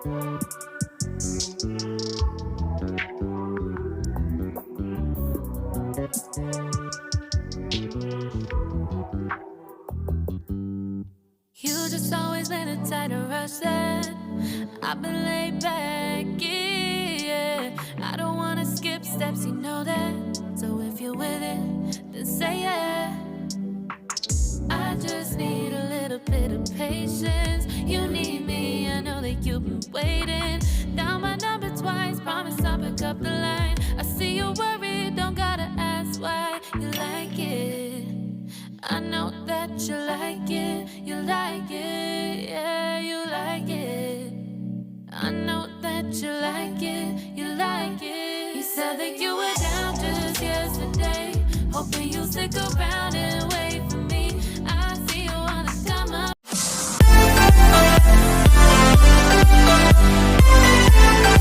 You just always been a tighter rush that I've been laid back, yeah. I don't wanna skip steps, you know that. So if you're with it, then say yeah. I just need a little bit of patience. You need me, I know that you've been waiting. Down my number twice, promise I'll pick up the line. I see you worried, don't gotta ask why. You like it, I know that you like it. You like it, yeah, you like it. I know that you like it, you like it. You said that you were down just yesterday, hoping you'll stick around.